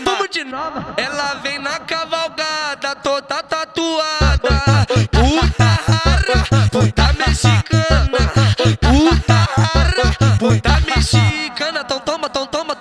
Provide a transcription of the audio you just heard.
Vamos de novo. Ela vem na cavalgada, toda tatuada. Puta rara, puta mexicana. Puta rara, puta mexicana. Então toma,